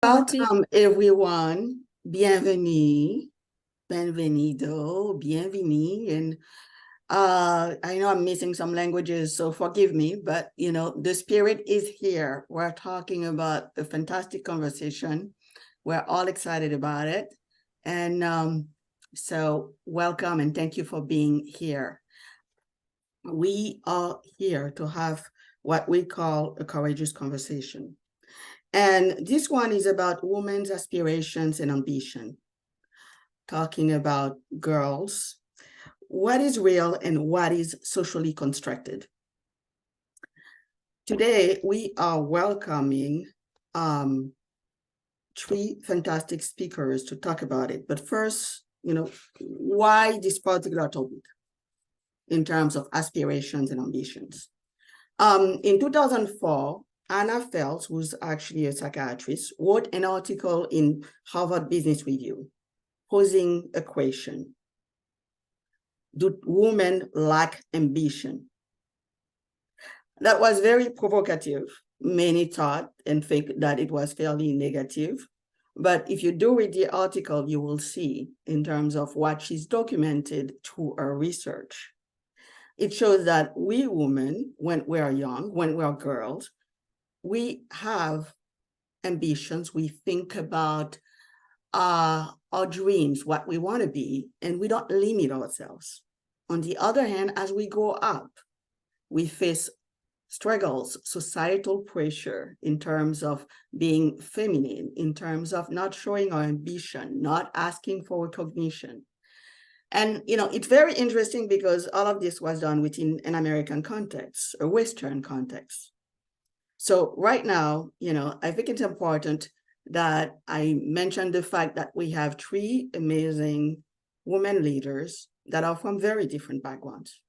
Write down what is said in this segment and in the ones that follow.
Welcome, everyone. Bienvenue, benvenido, bienvenue. And I know I'm missing some languages, so forgive me, but the spirit is here. We're talking about a fantastic conversation. We're all excited about it. And so welcome and thank you for being here. We are here to have what we call a courageous conversation. And this one is about women's aspirations and ambition, talking about girls, what is real and what is socially constructed. Today, we are welcoming three fantastic speakers to talk about it. But first, why this particular topic in terms of aspirations and ambitions? In 2004, Anna Fels, who's actually a psychiatrist, wrote an article in Harvard Business Review posing a question. Do women lack ambition? That was very provocative. Many thought and think that it was fairly negative. But if you do read the article, you will see in terms of what she's documented through her research. It shows that we women, when we are young, when we are girls, we have ambitions. We think about our dreams, what we want to be, and we don't limit ourselves. On the other hand, as we grow up, we face struggles, societal pressure in terms of being feminine, in terms of not showing our ambition, not asking for recognition. And, it's very interesting because all of this was done within an American context, a Western context. So right now, I think it's important that I mention the fact that we have three amazing women leaders that are from very different backgrounds.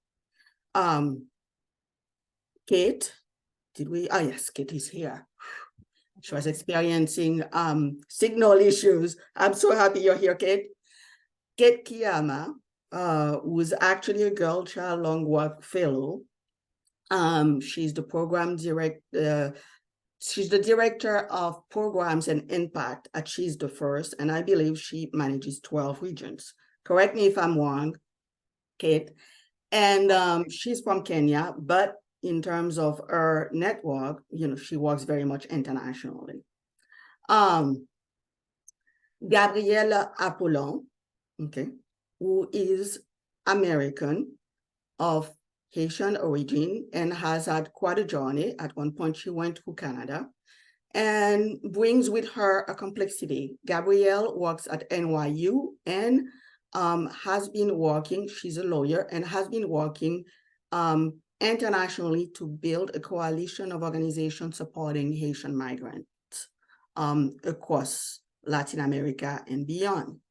Kate, yes, Kate is here. She was experiencing signal issues. I'm so happy you're here, Kate. Kate Kiyama, who's actually a Girl Child Long Walk Fellow. She's the program director. She's the director of programs and impact at She's the First, and I believe she manages 12 regions. Correct me if I'm wrong, Kate. And she's from Kenya, but in terms of her network, she works very much internationally. Gabrielle Apollon, okay, who is American of Haitian origin and has had quite a journey. At one point, she went to Canada and brings with her a complexity. Gabrielle works at NYU and has been working, she's a lawyer, and has been working internationally to build a coalition of organizations supporting Haitian migrants across Latin America and beyond.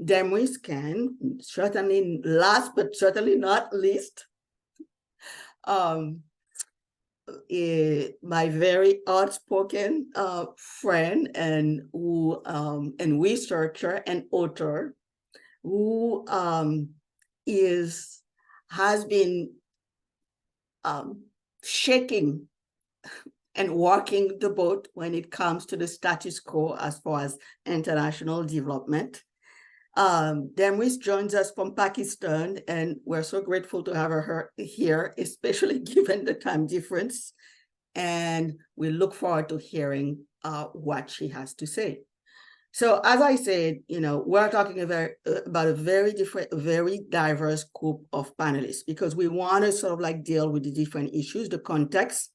Demis Ken, certainly last but certainly not least, my very outspoken friend and researcher and author who has been shaking and walking the boat when it comes to the status quo as far as international development. Demis joins us from Pakistan, and we're so grateful to have her here, especially given the time difference. And we look forward to hearing what she has to say. So as I said, we're talking about a very diverse group of panelists because we want to sort of deal with the different issues, the context,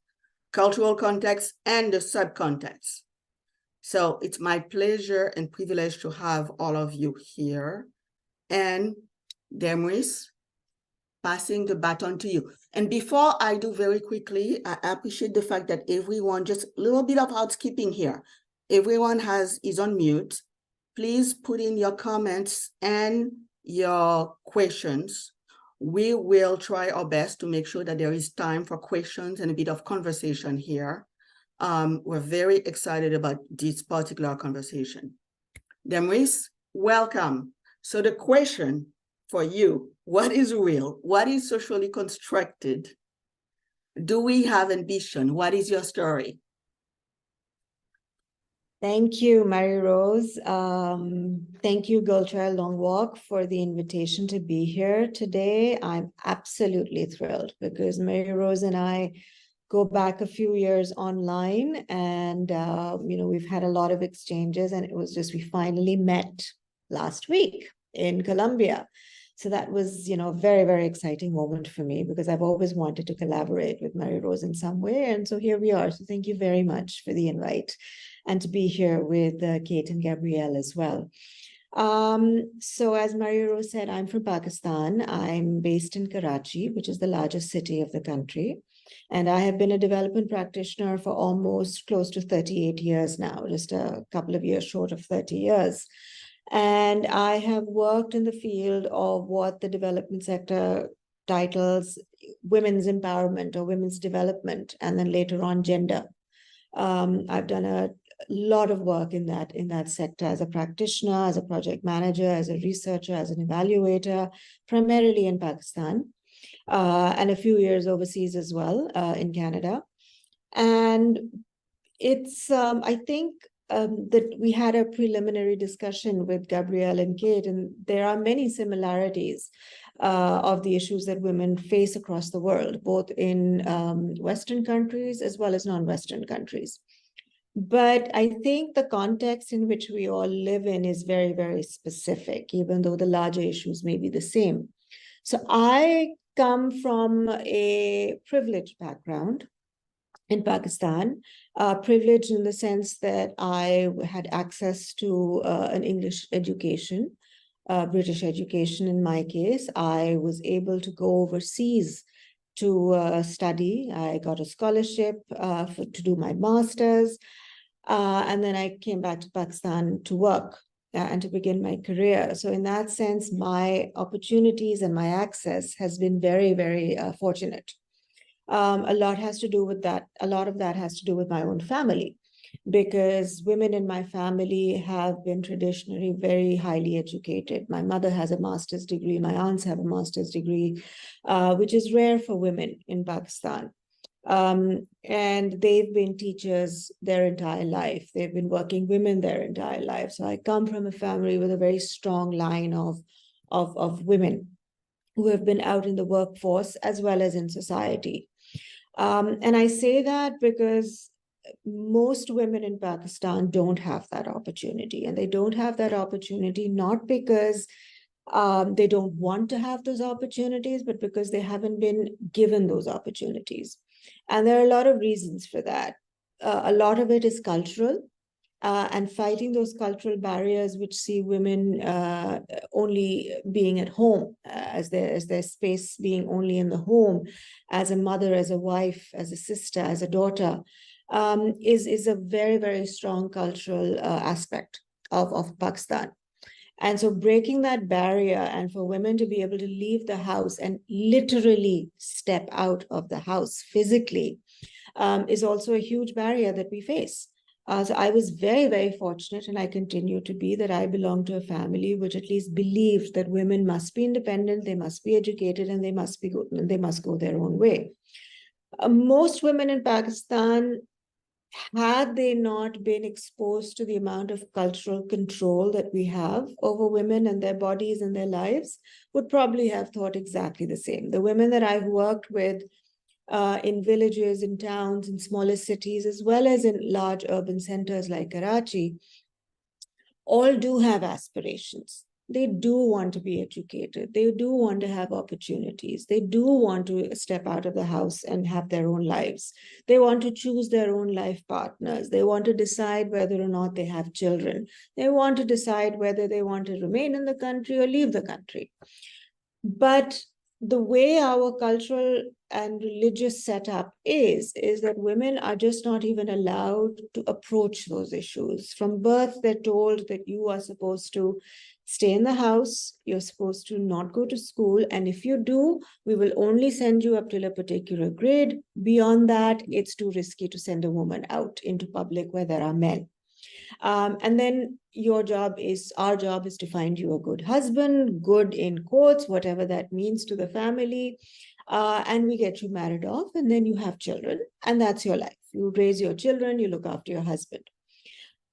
cultural context, and the sub-context. So it's my pleasure and privilege to have all of you here. And Demis, passing the baton to you. And before I do very quickly, I appreciate the fact that everyone, just a little bit of housekeeping here. Everyone is on mute. Please put in your comments and your questions. We will try our best to make sure that there is time for questions and a bit of conversation here. We're very excited about this particular conversation. Demis, welcome. So the question for you, what is real? What is socially constructed? Do we have ambition? What is your story? Thank you, Mary Rose. Thank you, Girl Child Long Walk, for the invitation to be here today. I'm absolutely thrilled because Mary Rose and I go back a few years online, and we've had a lot of exchanges, and it was just we finally met last week in Colombia. So that was, a very, very exciting moment for me because I've always wanted to collaborate with Mary Rose in some way. And so here we are. So thank you very much for the invite and to be here with Kate and Gabrielle as well. So as Mary Rose said, I'm from Pakistan. I'm based in Karachi, which is the largest city of the country. And I have been a development practitioner for almost close to 38 years now, just a couple of years short of 30 years. And I have worked in the field of what the development sector titles women's empowerment or women's development, and then later on gender. I've done a lot of work in that sector as a practitioner, as a project manager, as a researcher, as an evaluator, primarily in Pakistan, and a few years overseas as well, in Canada. And it's, I think, that we had a preliminary discussion with Gabrielle and Kate, and there are many similarities of the issues that women face across the world, both in Western countries as well as non-Western countries. But I think the context in which we all live in is very, very specific, even though the larger issues may be the same. So I come from a privileged background in Pakistan, privileged in the sense that I had access to an English education, British education in my case. I was able to go overseas to study. I got a scholarship to do my master's. And then I came back to Pakistan to work and to begin my career. So in that sense, my opportunities and my access has been very, very fortunate. A lot has to do with that. A lot of that has to do with my own family, because women in my family have been traditionally very highly educated. My mother has a master's degree. My aunts have a master's degree, which is rare for women in Pakistan. And they've been teachers their entire life. They've been working women their entire life. So I come from a family with a very strong line of women who have been out in the workforce as well as in society. And I say that because most women in Pakistan don't have that opportunity. And they don't have that opportunity not because they don't want to have those opportunities, but because they haven't been given those opportunities. And there are a lot of reasons for that. A lot of it is cultural. And fighting those cultural barriers which see women only being at home, as their space being only in the home, as a mother, as a wife, as a sister, as a daughter, is a very, very strong cultural aspect of Pakistan. And so breaking that barrier and for women to be able to leave the house and literally step out of the house physically is also a huge barrier that we face. So I was very, very fortunate, and I continue to be, that I belong to a family which at least believed that women must be independent, they must be educated, and they must go their own way. Most women in Pakistan, had they not been exposed to the amount of cultural control that we have over women and their bodies and their lives, would probably have thought exactly the same. The women that I've worked with in villages, in towns, in smaller cities, as well as in large urban centers like Karachi, all do have aspirations. They do want to be educated. They do want to have opportunities. They do want to step out of the house and have their own lives. They want to choose their own life partners. They want to decide whether or not they have children. They want to decide whether they want to remain in the country or leave the country. But the way our cultural and religious setup is that women are just not even allowed to approach those issues. From birth, they're told that you are supposed to stay in the house, you're supposed to not go to school, and if you do, we will only send you up till a particular grade. Beyond that, it's too risky to send a woman out into public where there are men. And then our job is to find you a good husband, good in quotes, whatever that means to the family. And we get you married off, and then you have children, and that's your life. You raise your children, you look after your husband.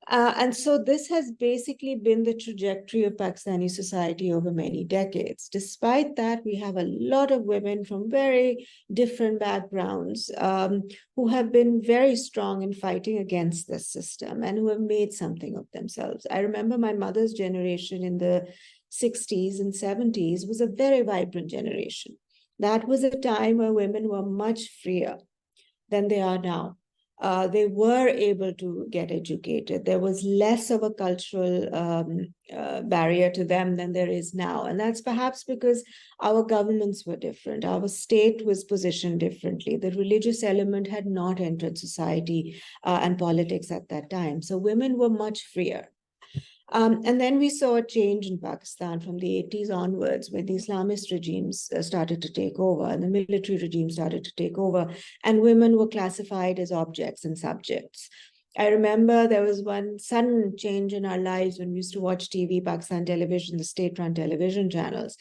And so this has basically been the trajectory of Pakistani society over many decades. Despite that, we have a lot of women from very different backgrounds who have been very strong in fighting against this system and who have made something of themselves. I remember my mother's generation in the 60s and 70s was a very vibrant generation. That was a time where women were much freer than they are now. They were able to get educated. There was less of a cultural barrier to them than there is now. And that's perhaps because our governments were different. Our state was positioned differently. The religious element had not entered society and politics at that time. So women were much freer. And then we saw a change in Pakistan from the 80s onwards, when the Islamist regimes started to take over and the military regime started to take over, and women were classified as objects and subjects. I remember there was one sudden change in our lives when we used to watch TV, Pakistan television, the state-run television channels.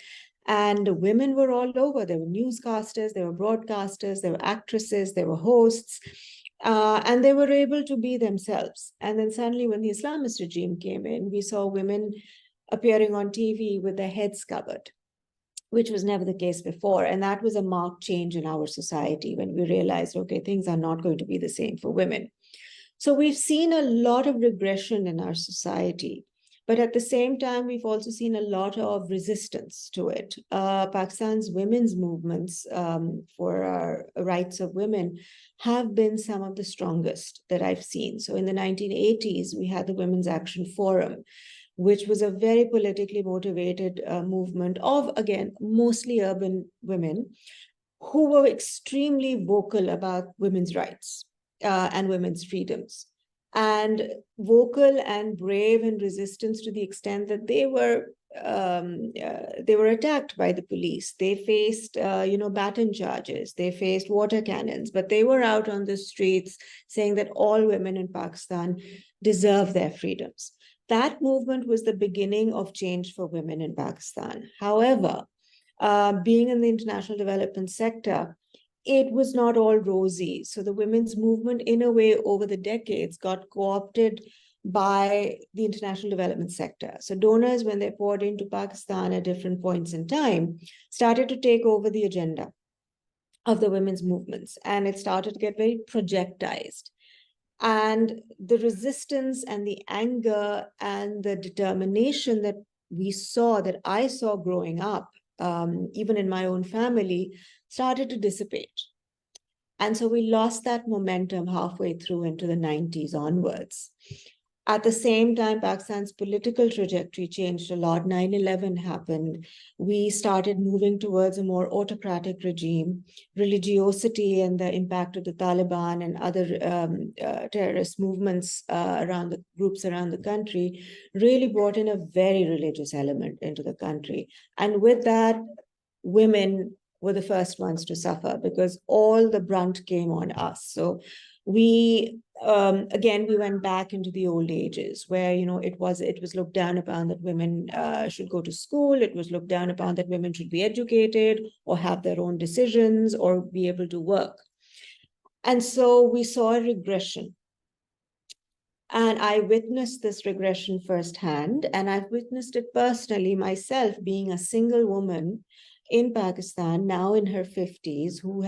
And women were all over. There were newscasters, there were broadcasters, there were actresses, there were hosts. And they were able to be themselves. And then suddenly, when the Islamist regime came in, we saw women appearing on TV with their heads covered, which was never the case before. And that was a marked change in our society when we realized, okay, things are not going to be the same for women. So we've seen a lot of regression in our society. But at the same time, we've also seen a lot of resistance to it. Pakistan's women's movements for our rights of women have been some of the strongest that I've seen. So in the 1980s, we had the Women's Action Forum, which was a very politically motivated movement of, again, mostly urban women who were extremely vocal about women's rights and women's freedoms, and vocal and brave in resistance to the extent that they were attacked by the police. They faced, baton charges. They faced water cannons, but they were out on the streets saying that all women in Pakistan deserve their freedoms. That movement was the beginning of change for women in Pakistan. However, being in the international development sector, it was not all rosy. So the women's movement, in a way, over the decades, got co-opted by the international development sector. So donors, when they poured into Pakistan at different points in time, started to take over the agenda of the women's movements, and it started to get very projectized. And the resistance and the anger and the determination that that I saw growing up, even in my own family, started to dissipate. And so we lost that momentum halfway through into the 90s onwards. At the same time, Pakistan's political trajectory changed a lot. 9/11 happened. We started moving towards a more autocratic regime. Religiosity and the impact of the Taliban and other terrorist movements around the groups around the country really brought in a very religious element into the country. And with that, women were the first ones to suffer because all the brunt came on us. So we again, we went back into the old ages where, it was looked down upon that women should go to school. It was looked down upon that women should be educated or have their own decisions or be able to work. And so we saw a regression. And I witnessed this regression firsthand, and I've witnessed it personally myself, being a single woman in Pakistan, now in her 50s, who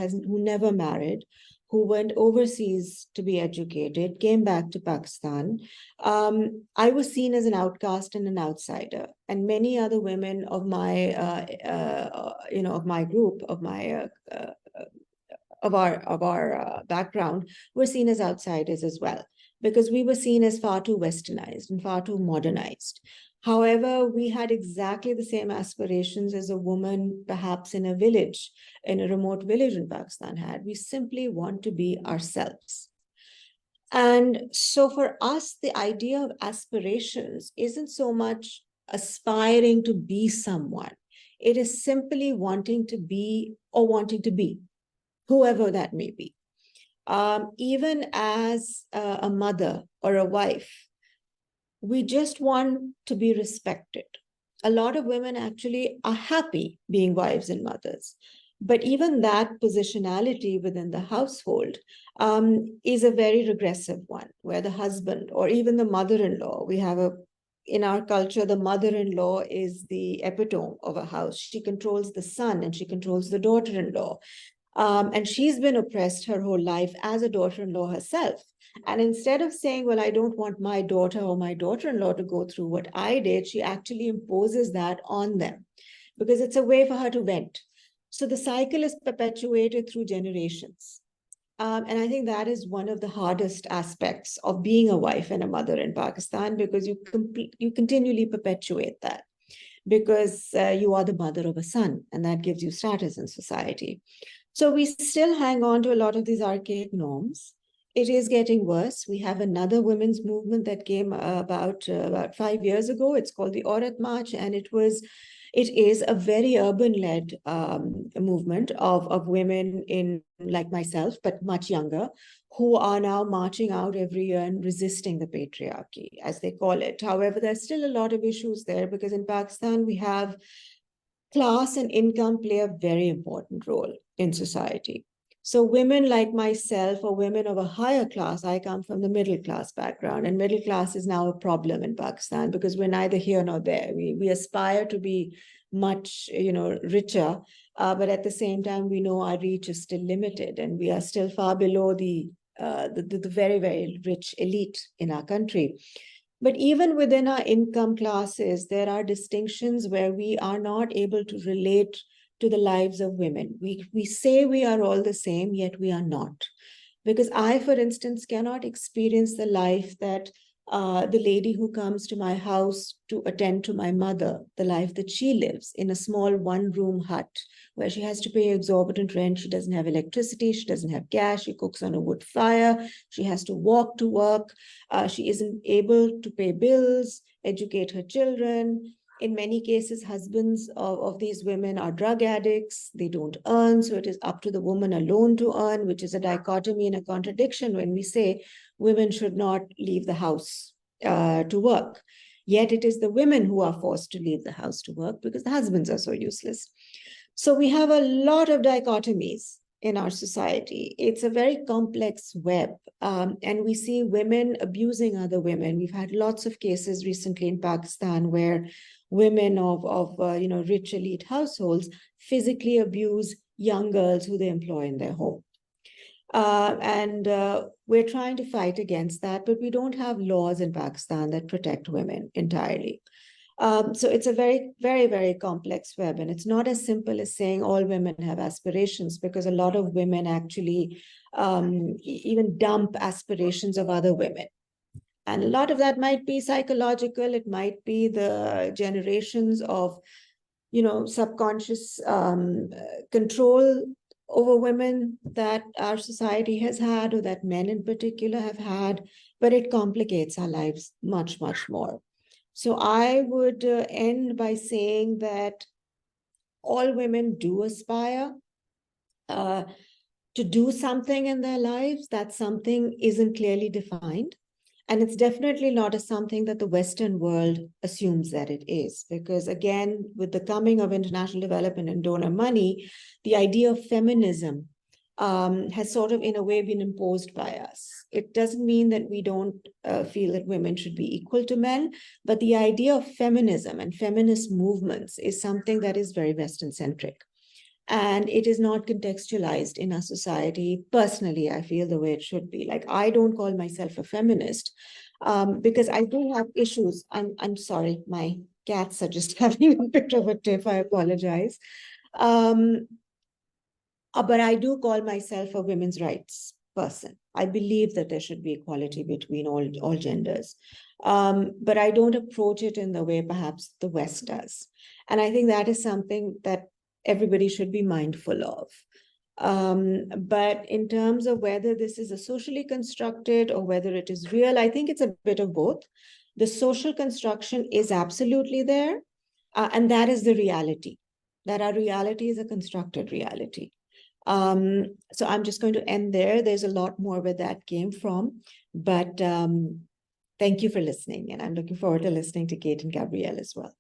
never married, who went overseas to be educated, came back to Pakistan. I was seen as an outcast and an outsider, and many other women of my, of my group, of our background, were seen as outsiders as well, because we were seen as far too westernized and far too modernized. However, we had exactly the same aspirations as a woman, perhaps in a village, in a remote village in Pakistan had. We simply want to be ourselves. And so for us, the idea of aspirations isn't so much aspiring to be someone. It is simply wanting to be or wanting to be, whoever that may be. Even as a mother or a wife, we just want to be respected. A lot of women actually are happy being wives and mothers. But even that positionality within the household is a very regressive one, where the husband or even the mother-in-law, in our culture, the mother-in-law is the epitome of a house. She controls the son and she controls the daughter-in-law. And she's been oppressed her whole life as a daughter-in-law herself. And instead of saying, well, I don't want my daughter or my daughter-in-law to go through what I did, she actually imposes that on them because it's a way for her to vent. So the cycle is perpetuated through generations. And I think that is one of the hardest aspects of being a wife and a mother in Pakistan, because you continually perpetuate that, because you are the mother of a son, and that gives you status in society. So we still hang on to a lot of these archaic norms. It is getting worse. We have another women's movement that came about 5 years ago. It's called the Aurat March, and it is a very urban-led movement of women like myself, but much younger, who are now marching out every year and resisting the patriarchy, as they call it. However, there's still a lot of issues there, because in Pakistan, we have class and income play a very important role in society. So women like myself, or women of a higher class, I come from the middle class background, and middle class is now a problem in Pakistan because we're neither here nor there. We aspire to be much, richer, but at the same time, we know our reach is still limited, and we are still far below the very, very rich elite in our country. But even within our income classes, there are distinctions where we are not able to relate to the lives of women. We say we are all the same, yet we are not. Because I, for instance, cannot experience the life that the lady who comes to my house to attend to my mother, the life that she lives in a small one-room hut where she has to pay exorbitant rent. She doesn't have electricity. She doesn't have gas. She cooks on a wood fire. She has to walk to work. She isn't able to pay bills, educate her children. In many cases, husbands of these women are drug addicts. They don't earn, so it is up to the woman alone to earn, which is a dichotomy and a contradiction when we say women should not leave the house to work. Yet it is the women who are forced to leave the house to work because the husbands are so useless. So we have a lot of dichotomies in our society. It's a very complex web, and we see women abusing other women. We've had lots of cases recently in Pakistan where women of rich elite households physically abuse young girls who they employ in their home. And we're trying to fight against that, but we don't have laws in Pakistan that protect women entirely. So it's a very, very, very complex web. And it's not as simple as saying all women have aspirations, because a lot of women actually even dump aspirations of other women. And a lot of that might be psychological. It might be the generations of, subconscious control over women that our society has had, or that men in particular have had, but it complicates our lives much, much more. So I would end by saying that all women do aspire to do something in their lives. That something isn't clearly defined. And it's definitely not a something that the Western world assumes that it is. Because again, with the coming of international development and donor money, the idea of feminism has sort of, in a way, been imposed by us. It doesn't mean that we don't feel that women should be equal to men, but the idea of feminism and feminist movements is something that is very Western-centric. And it is not contextualized in our society. Personally, I feel the way it should be. Like, I don't call myself a feminist because I do have issues. I'm sorry, my cats are just having a bit of a tiff. I apologize. But I do call myself a women's rights person. I believe that there should be equality between all genders. But I don't approach it in the way perhaps the West does. And I think that is something that everybody should be mindful of. But in terms of whether this is a socially constructed or whether it is real, I think it's a bit of both. The social construction is absolutely there. And that is the reality, that our reality is a constructed reality. So I'm just going to end there. There's a lot more where that came from, but thank you for listening. And I'm looking forward to listening to Kate and Gabrielle as well.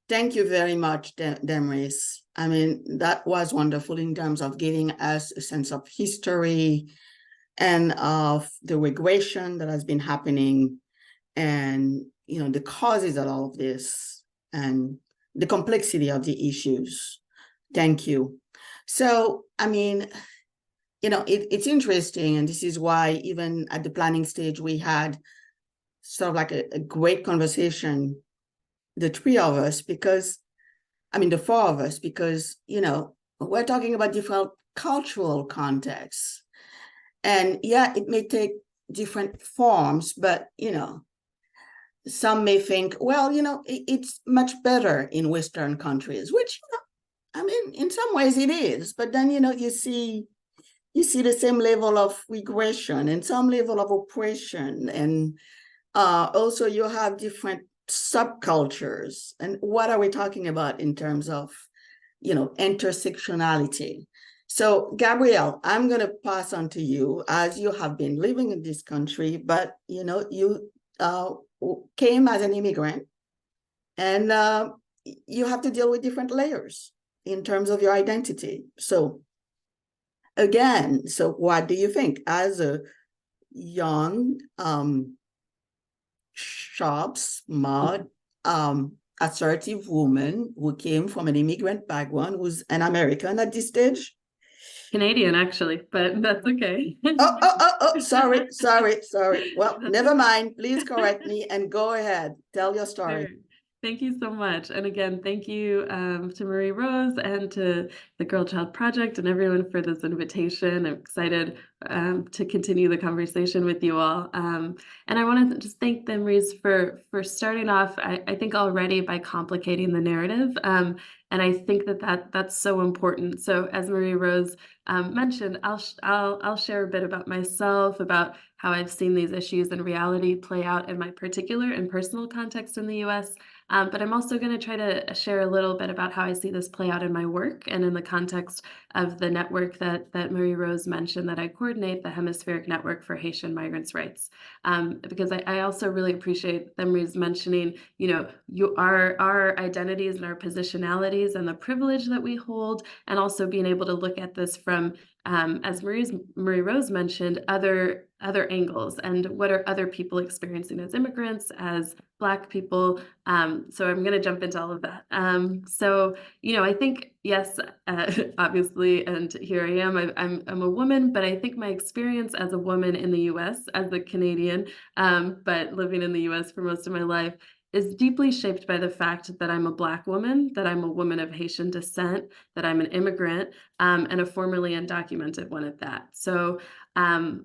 Thank you very much, Demris. I mean, that was wonderful in terms of giving us a sense of history and of the regression that has been happening, and the causes of all of this, and the complexity of the issues. Thank you. So, I mean, it's interesting, and this is why even at the planning stage, we had sort of like a great conversation, the three of us, because, I mean, the four of us, because, we're talking about different cultural contexts. And yeah, it may take different forms, but, some may think, well, it's much better in Western countries, which, I mean, in some ways it is. But then, you see the same level of regression and some level of oppression. And also you have different subcultures. And what are we talking about in terms of, intersectionality? So, Gabrielle, I'm going to pass on to you, as you have been living in this country, but, you came as an immigrant, and you have to deal with different layers in terms of your identity. So, again, so what do you think as a young, sharp, smart, assertive woman who came from an immigrant background, who's an American at this stage? Canadian, actually, but that's okay. Sorry. Well, never mind. Please correct me and go ahead. Tell your story. Sure. Thank you so much. And again, thank you to Marie Rose and to the Girl Child Project and everyone for this invitation. I'm excited to continue the conversation with you all. And I want to just thank them, Maurice, for starting off, I think already by complicating the narrative. And I think that's so important. So as Marie Rose mentioned, I'll share a bit about myself, about how I've seen these issues in reality play out in my particular and personal context in the U.S. But I'm also going to try to share a little bit about how I see this play out in my work and in the context of the network that Marie Rose mentioned that I coordinate, the Hemispheric Network for Haitian Migrants' Rights. Because I also really appreciate Marie's mentioning, our identities and our positionalities and the privilege that we hold, and also being able to look at this from, as Marie Rose mentioned, other angles, and what are other people experiencing as immigrants, as Black people. So I'm going to jump into all of that. So, I think, yes, obviously, and here I am, I'm a woman, but I think my experience as a woman in the US, as a Canadian, but living in the US for most of my life, is deeply shaped by the fact that I'm a Black woman, that I'm a woman of Haitian descent, that I'm an immigrant, and a formerly undocumented one at that. So I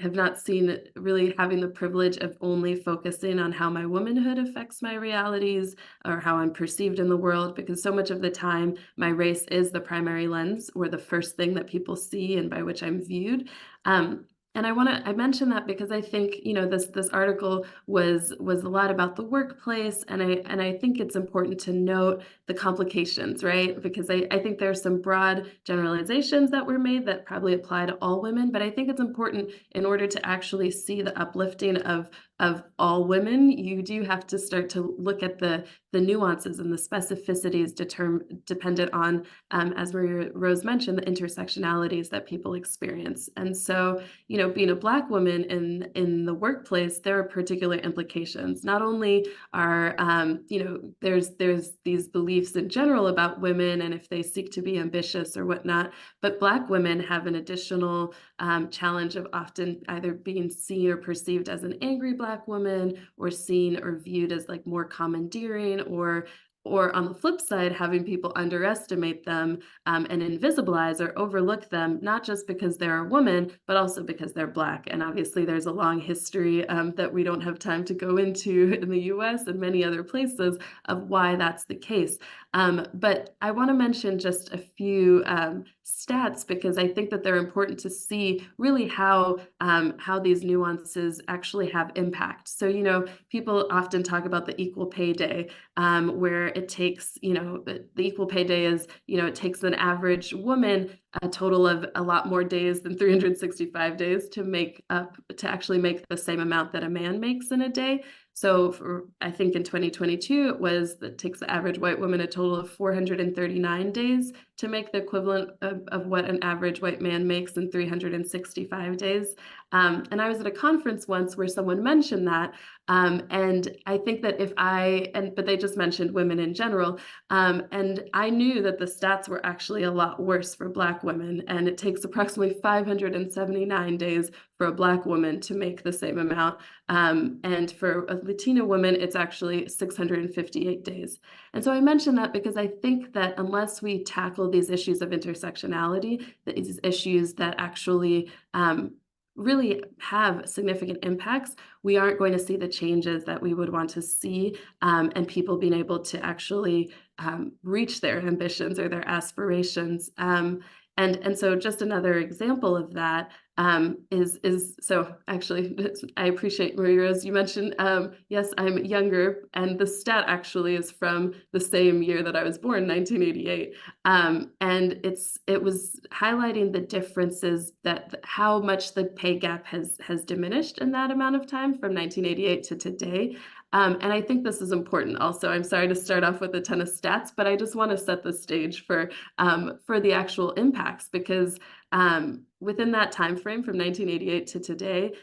have not seen really having the privilege of only focusing on how my womanhood affects my realities or how I'm perceived in the world, because so much of the time my race is the primary lens or the first thing that people see and by which I'm viewed. And I mention that because I think, this article was a lot about the workplace, and I think it's important to note the complications, right? Because I think there's some broad generalizations that were made that probably apply to all women, but I think it's important, in order to actually see the uplifting of all women, you do have to start to look at the nuances and the specificities dependent on, as Marie Rose mentioned, the intersectionalities that people experience. And so, being a Black woman in the workplace, there are particular implications. Not only are, there's these beliefs in general about women and if they seek to be ambitious or whatnot, but Black women have an additional challenge of often either being seen or perceived as an angry Black woman, or seen or viewed as like more commandeering, or on the flip side, having people underestimate them and invisibilize or overlook them, not just because they're a woman, but also because they're Black. And obviously there's a long history that we don't have time to go into in the US and many other places of why that's the case. But I want to mention just a few stats, because I think that they're important to see really how these nuances actually have impact. So, people often talk about the Equal Pay Day, where it takes, the Equal Pay Day is, it takes an average woman a total of a lot more days than 365 days to actually make the same amount that a man makes in a day. So I think in 2022, it takes the average white woman a total of 439 days to make the equivalent of what an average white man makes in 365 days. And I was at a conference once where someone mentioned that. And I think that but they just mentioned women in general. And I knew that the stats were actually a lot worse for Black women. And it takes approximately 579 days for a Black woman to make the same amount. And for a Latina woman, it's actually 658 days. And so I mention that because I think that unless we tackle these issues of intersectionality, these issues that actually really have significant impacts, we aren't going to see the changes that we would want to see, and people being able to actually reach their ambitions or their aspirations. And so just another example of that so actually, I appreciate Marie-Rose, you mentioned, yes, I'm younger, and the stat actually is from the same year that I was born, 1988. And it was highlighting the differences how much the pay gap has diminished in that amount of time from 1988 to today. And I think this is important also. I'm sorry to start off with a ton of stats, but I just want to set the stage for the actual impacts, because within that time frame from 1988 to today,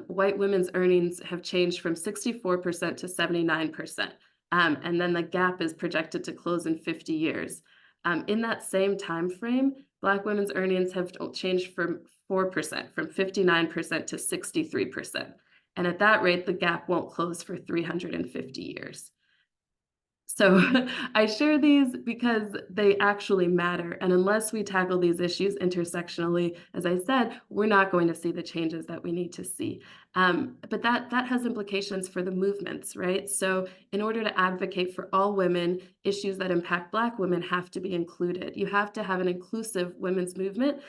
white women's earnings have changed from 64% to 79%. And then the gap is projected to close in 50 years. In that same time frame, Black women's earnings have changed from 4%, from 59% to 63%. And at that rate, the gap won't close for 350 years. So I share these because they actually matter. And unless we tackle these issues intersectionally, as I said, we're not going to see the changes that we need to see. But that has implications for the movements, right? So in order to advocate for all women, issues that impact Black women have to be included. You have to have an inclusive women's movement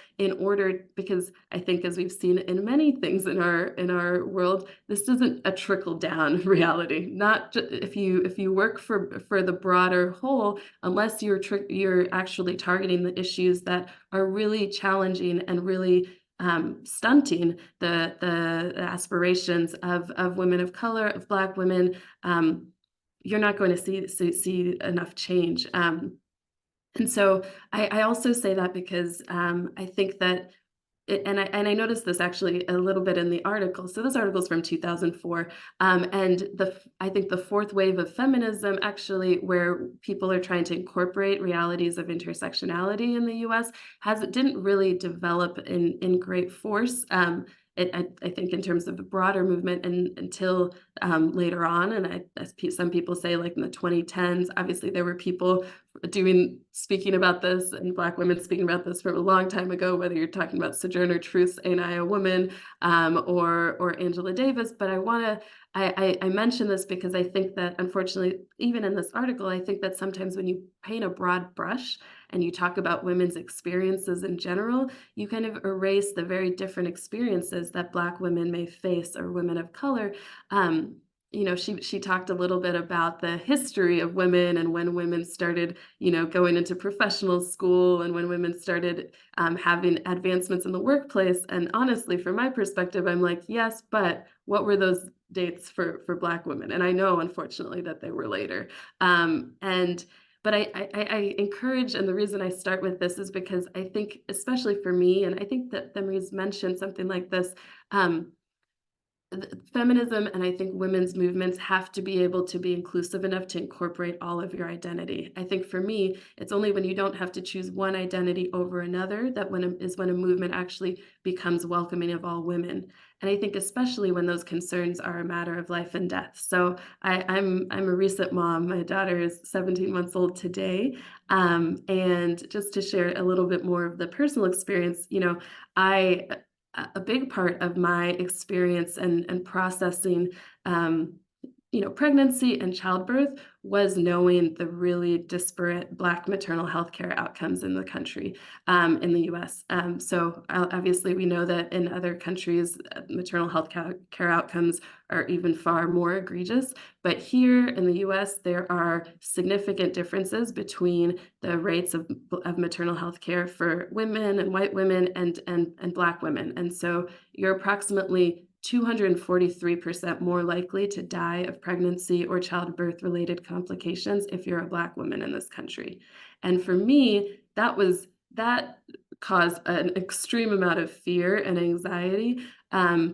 because I think, as we've seen in many things in our world, this isn't a trickle down reality. Not if you work for the broader whole, unless you're actually targeting the issues that are really challenging and really stunting the aspirations of women of color, of Black women, you're not going to see enough change. And so I also say that because I think that and I noticed this actually a little bit in the article. So this article is from 2004. And I think the fourth wave of feminism, actually, where people are trying to incorporate realities of intersectionality in the US, didn't really develop in great force. I think in terms of the broader movement until later on. And as some people say, like in the 2010s, obviously there were people speaking about this, and Black women speaking about this from a long time ago, whether you're talking about Sojourner Truth's Ain't I a Woman, or Angela Davis. But I mention this because I think that, unfortunately, even in this article, I think that sometimes when you paint a broad brush and you talk about women's experiences in general, you kind of erase the very different experiences that Black women may face, or women of color. She talked a little bit about the history of women, and when women started, going into professional school, and when women started having advancements in the workplace. And honestly, from my perspective, I'm like, yes, but what were those dates for Black women? And I know, unfortunately, that they were later. But I encourage, and the reason I start with this is because I think, especially for me, and I think that Marie's mentioned something like this, feminism and I think women's movements have to be able to be inclusive enough to incorporate all of your identity. I think for me, it's only when you don't have to choose one identity over another that when a movement actually becomes welcoming of all women. And I think especially when those concerns are a matter of life and death. So I'm a recent mom. My daughter is 17 months old today. And just to share a little bit more of the personal experience, a big part of my experience and processing pregnancy and childbirth was knowing the really disparate Black maternal health care outcomes in the country, in the US. So obviously we know that in other countries, maternal health care outcomes are even far more egregious. But here in the US, there are significant differences between the rates of maternal health care for women and white women and Black women. And so you're approximately 243% more likely to die of pregnancy or childbirth related complications if you're a Black woman in this country. And for me, that caused an extreme amount of fear and anxiety,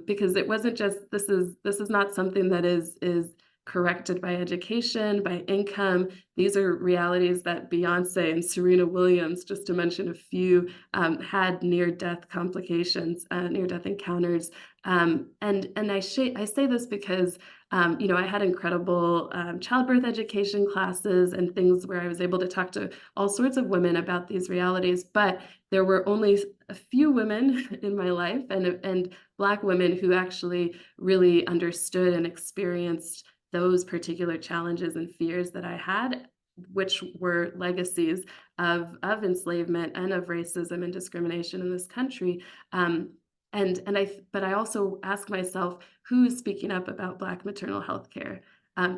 because it wasn't just this is not something that is corrected by education, by income. These are realities that Beyonce and Serena Williams, just to mention a few, had near-death complications, near-death encounters. And I say this because I had incredible childbirth education classes and things where I was able to talk to all sorts of women about these realities, but there were only a few women in my life and Black women who actually really understood and experienced those particular challenges and fears that I had, which were legacies of enslavement and of racism and discrimination in this country. But I also ask myself, who's speaking up about Black maternal health care?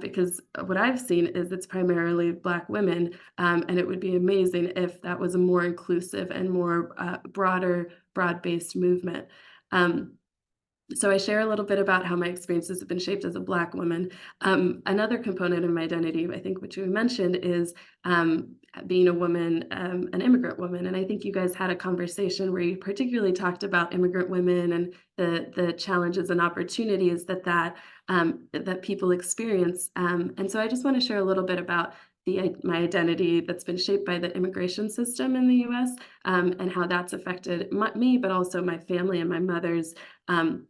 Because what I've seen is it's primarily Black women, and it would be amazing if that was a more inclusive and more broad-based movement. So I share a little bit about how my experiences have been shaped as a Black woman. Another component of my identity, I think, which you mentioned, is being a woman, an immigrant woman. And I think you guys had a conversation where you particularly talked about immigrant women and the challenges and opportunities that people experience. And so I just want to share a little bit about my identity that's been shaped by the immigration system in the U.S. And how that's affected me, but also my family and my mother's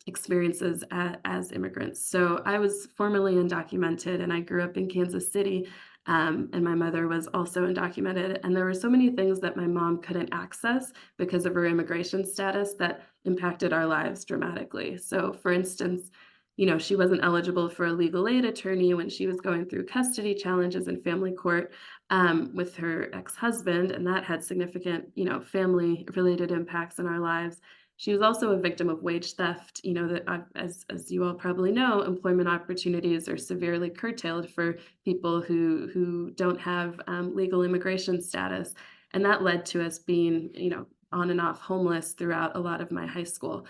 experiences as immigrants. So I was formerly undocumented, and I grew up in Kansas City, and my mother was also undocumented. And there were so many things that my mom couldn't access because of her immigration status that impacted our lives dramatically. So, for instance, she wasn't eligible for a legal aid attorney when she was going through custody challenges in family court with her ex-husband, and that had significant, family-related impacts in our lives. She was also a victim of wage theft. As you all probably know, employment opportunities are severely curtailed for people who don't have legal immigration status, and that led to us being, on and off homeless throughout a lot of my high school.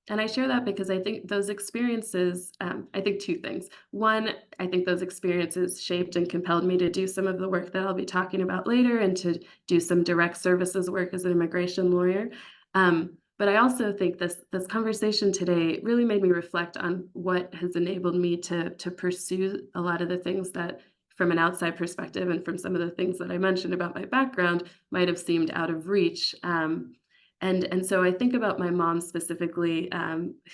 And I share that because I think those experiences, I think two things. One, I think those experiences shaped and compelled me to do some of the work that I'll be talking about later and to do some direct services work as an immigration lawyer. But I also think this conversation today really made me reflect on what has enabled me to pursue a lot of the things that, from an outside perspective and from some of the things that I mentioned about my background, might have seemed out of reach. And so I think about my mom specifically,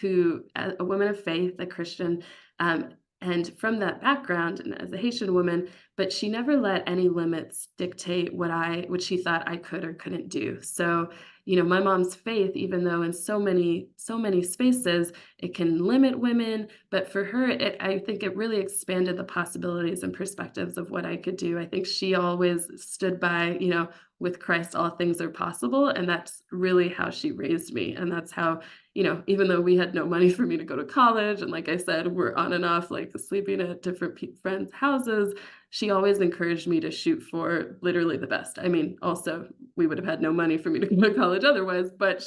who, a woman of faith, a Christian, and from that background, and as a Haitian woman, but she never let any limits dictate what she thought I could or couldn't do. So, my mom's faith, even though in so many spaces it can limit women, but for her, I think it really expanded the possibilities and perspectives of what I could do. I think she always stood by, with Christ, all things are possible. And that's really how she raised me. And that's how, even though we had no money for me to go to college, and like I said, we're on and off, like sleeping at different friends' houses, she always encouraged me to shoot for literally the best. I mean, also, we would have had no money for me to go to college otherwise, but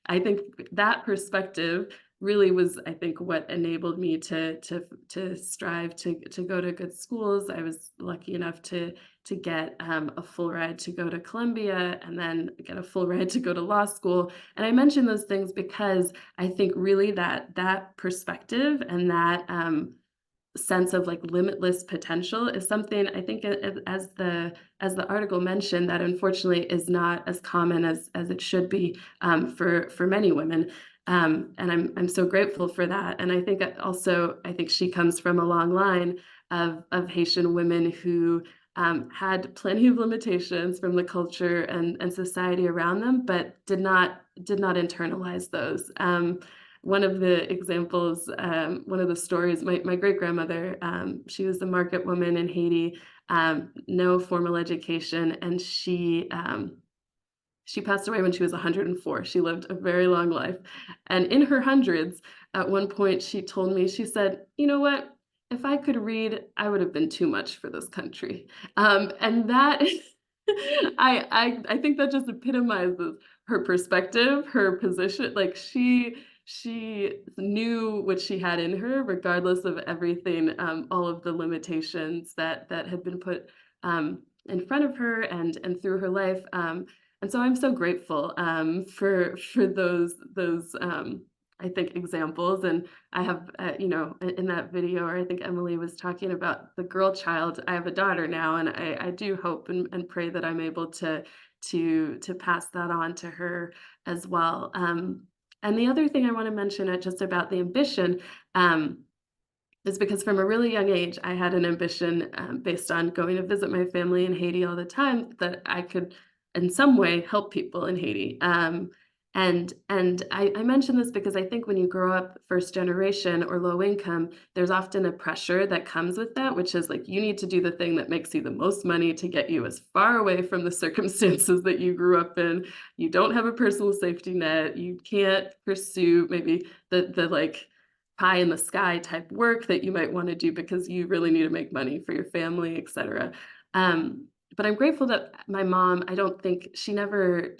I think that perspective really was, I think, what enabled me to strive to go to good schools. I was lucky enough to get a full ride to go to Columbia and then get a full ride to go to law school. And I mention those things because I think really that perspective and that sense of like limitless potential is something I think, as the article mentioned, that unfortunately is not as common as it should be for many women. And I'm so grateful for that. And I think she comes from a long line of Haitian women who had plenty of limitations from the culture and society around them, but did not internalize those. One of the examples, one of the stories, my great-grandmother, she was a market woman in Haiti, no formal education, and she passed away when she was 104. She lived a very long life. And in her hundreds, at one point, she told me, she said, "You know what? If I could read, I would have been too much for this country." And that, I think that just epitomizes her perspective, her position. Like she she knew what she had in her, regardless of everything, all of the limitations that had been put in front of her and through her life. And so I'm so grateful for those I think examples. And I have in that video, or I think Emily was talking about the girl child. I have a daughter now, and I do hope and pray that I'm able to pass that on to her as well. And the other thing I want to mention just about the ambition. Is because from a really young age, I had an ambition based on going to visit my family in Haiti all the time, that I could, in some way, help people in Haiti. And I mention this because I think when you grow up first generation or low income, there's often a pressure that comes with that, which is like, you need to do the thing that makes you the most money to get you as far away from the circumstances that you grew up in. You don't have a personal safety net. You can't pursue maybe the like pie in the sky type work that you might want to do because you really need to make money for your family, et cetera. But I'm grateful that my mom, I don't think she never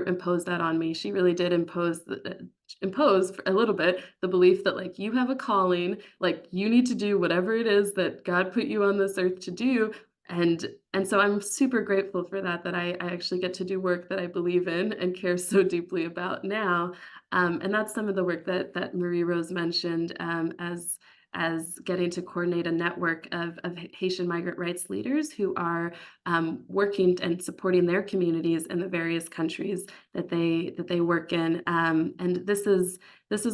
imposed that on me. She really did impose a little bit the belief that like, you have a calling, like you need to do whatever it is that God put you on this earth to do. And so I'm super grateful for that, that I actually get to do work that I believe in and care so deeply about now. And that's some of the work that Marie Rose mentioned, as getting to coordinate a network of Haitian migrant rights leaders who are working and supporting their communities in the various countries that they work in. And this is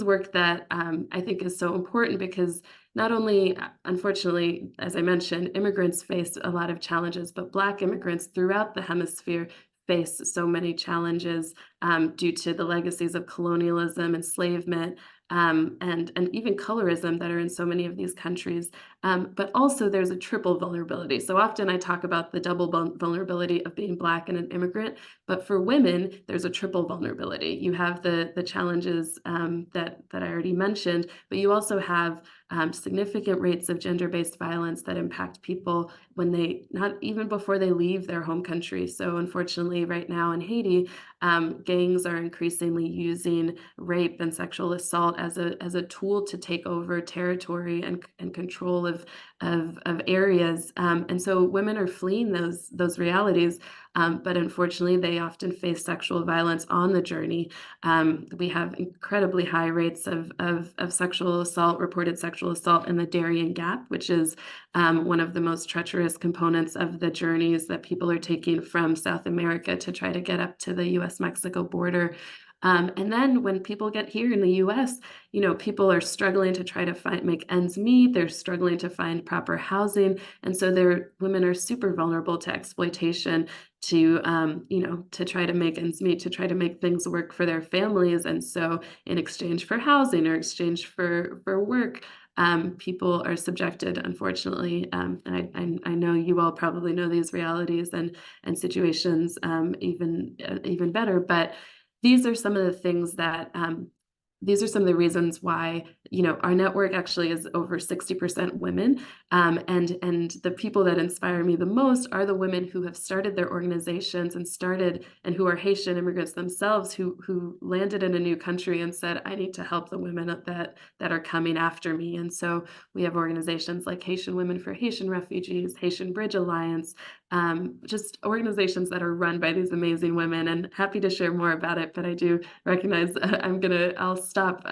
work that I think is so important, because not only, unfortunately, as I mentioned, immigrants face a lot of challenges, but Black immigrants throughout the hemisphere face so many challenges due to the legacies of colonialism, enslavement, and even colorism that are in so many of these countries. But also there's a triple vulnerability. So often I talk about the double vulnerability of being Black and an immigrant, but for women, there's a triple vulnerability. You have the challenges that I already mentioned, but you also have significant rates of gender-based violence that impact people when they, not even before they leave their home country. So unfortunately, right now in Haiti, gangs are increasingly using rape and sexual assault as a tool to take over territory and control of areas. And so women are fleeing those realities. But unfortunately, they often face sexual violence on the journey. We have incredibly high rates of sexual assault, reported sexual assault in the Darien Gap, which is one of the most treacherous components of the journeys that people are taking from South America to try to get up to the US-Mexico border. And then when people get here in the US, people are struggling to try to make ends meet. They're struggling to find proper housing. And so women are super vulnerable to exploitation, to try to make ends meet, to try to make things work for their families. And so in exchange for housing or exchange for work, people are subjected, unfortunately. And I know you all probably know these realities and situations even better, but these are some of the things that these are some of the reasons why, our network actually is over 60% women. And the people that inspire me the most are the women who have started their organizations and who are Haitian immigrants themselves, who landed in a new country and said, I need to help the women that are coming after me. And so we have organizations like Haitian Women for Haitian Refugees, Haitian Bridge Alliance, just organizations that are run by these amazing women, and happy to share more about it. But I do recognize I'll stop.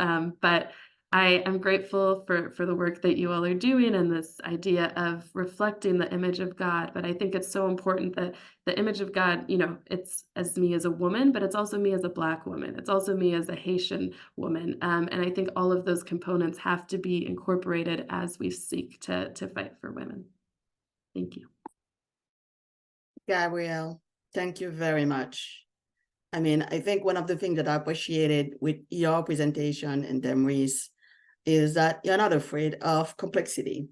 But I am grateful for the work that you all are doing and this idea of reflecting the image of God. But I think it's so important that the image of God, it's as me as a woman, but it's also me as a Black woman. It's also me as a Haitian woman. And I think all of those components have to be incorporated as we seek to fight for women. Thank you. Gabrielle, thank you very much. I mean, I think one of the things that I appreciated with your presentation and Demre's is that you're not afraid of complexity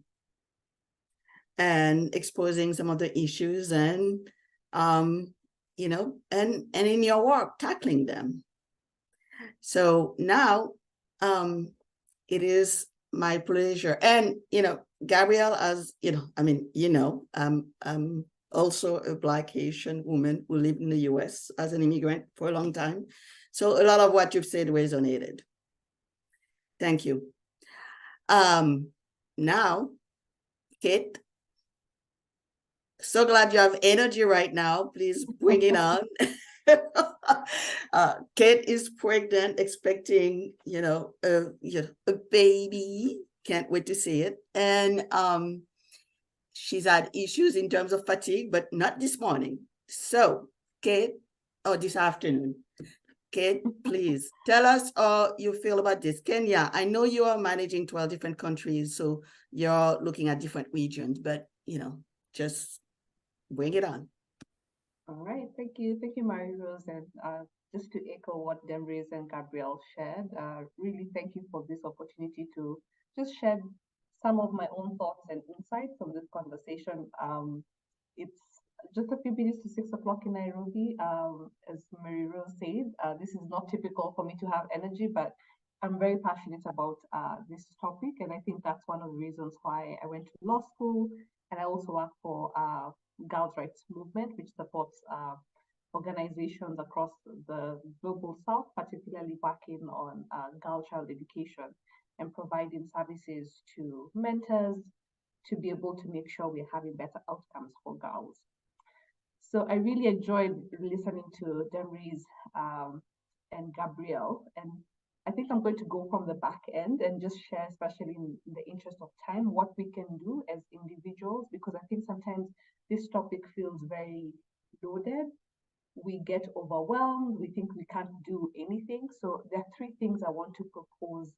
and exposing some of the issues and, and in your work, tackling them. So now it is my pleasure. And, Gabrielle, as I'm also a Black Haitian woman who lived in the US as an immigrant for a long time. So a lot of what you've said resonated. Thank you. Now, Kate, so glad you have energy right now. Please bring it on. Kate is pregnant, expecting, a baby. Can't wait to see it. And she's had issues in terms of fatigue, but not this morning. So, Kate, or this afternoon. Kate, please tell us how you feel about this. Kenya, I know you are managing 12 different countries, so you're looking at different regions, but just bring it on. All right, thank you, Mary-Rose, and just to echo what Demrese and Gabrielle shared, really thank you for this opportunity to just share some of my own thoughts and insights from this conversation. It's just a few minutes to 6 o'clock in Nairobi. As Mary-Rose said, this is not typical for me to have energy, but I'm very passionate about this topic, and I think that's one of the reasons why I went to law school, and I also work for Girls' Rights Movement, which supports organizations across the global south, particularly working on girl child education and providing services to mentors to be able to make sure we're having better outcomes for girls. So I really enjoyed listening to Demrese and Gabrielle, and I think I'm going to go from the back end and just share, especially in the interest of time, what we can do as individuals, because I think sometimes this topic feels very loaded. We get overwhelmed, we think we can't do anything. So there are 3 things I want to propose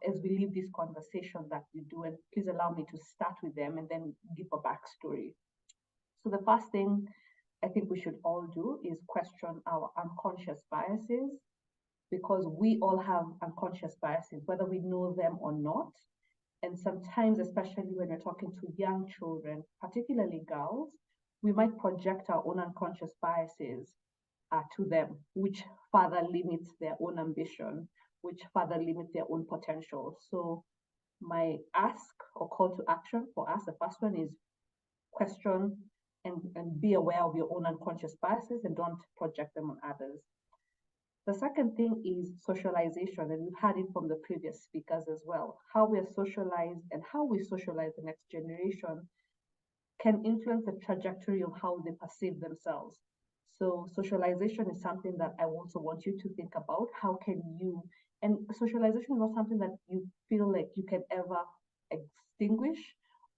as we leave this conversation that we do, and please allow me to start with them and then give a backstory. So the first thing I think we should all do is question our unconscious biases, because we all have unconscious biases, whether we know them or not. And sometimes, especially when we're talking to young children, particularly girls, we might project our own unconscious biases to them, which further limits their own ambition, which further limits their own potential. So my ask or call to action for us, the first one is question and be aware of your own unconscious biases and don't project them on others. The second thing is socialization, and we've had it from the previous speakers as well. How we're socialized and how we socialize the next generation can influence the trajectory of how they perceive themselves. So socialization is something that I also want you to think about. How can you, and socialization is not something that you feel like you can ever extinguish,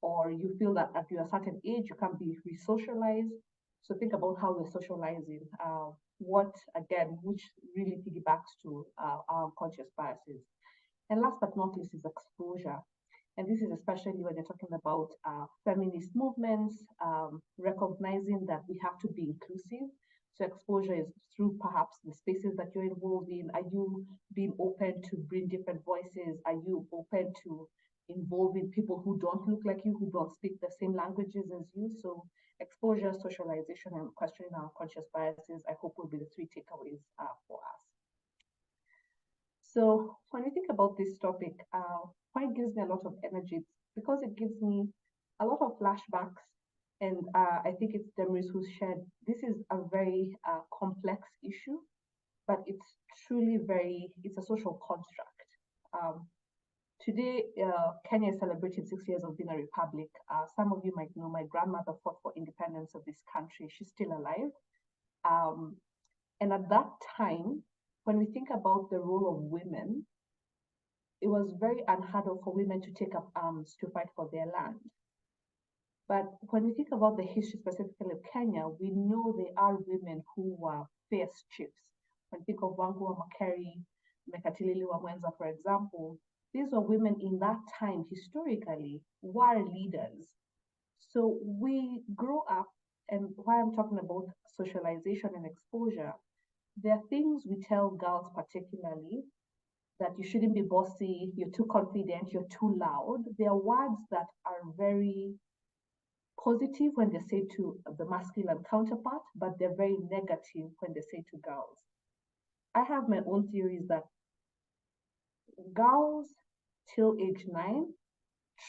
or you feel that at a certain age you can be re-socialized. So think about how we're socializing, which really piggybacks to our unconscious biases. And last but not least is exposure. And this is especially when you're talking about feminist movements, recognizing that we have to be inclusive. So exposure is through perhaps the spaces that you're involved in. Are you being open to bring different voices? Are you open to involving people who don't look like you, who don't speak the same languages as you? So exposure, socialization, and questioning our conscious biases, I hope will be the 3 takeaways for us. So when we think about this topic, why it gives me a lot of energy? It's because it gives me a lot of flashbacks, and I think it's Demrese who's shared. This is a very complex issue, but it's truly it's a social construct. Today, Kenya is celebrating 6 years of being a republic. Some of you might know my grandmother fought for independence of this country. She's still alive. And at that time, when we think about the role of women, it was very unheard of for women to take up arms to fight for their land. But when we think about the history specifically of Kenya, we know there are women who were fierce chiefs. When we think of Wangua Makeri, Mekatilili Wamwenza, for example, these were women in that time, historically, were leaders. So we grow up, and why I'm talking about socialization and exposure, there are things we tell girls particularly, that you shouldn't be bossy, you're too confident, you're too loud. There are words that are very positive when they say to the masculine counterpart, but they're very negative when they say to girls. I have my own theories that girls till age 9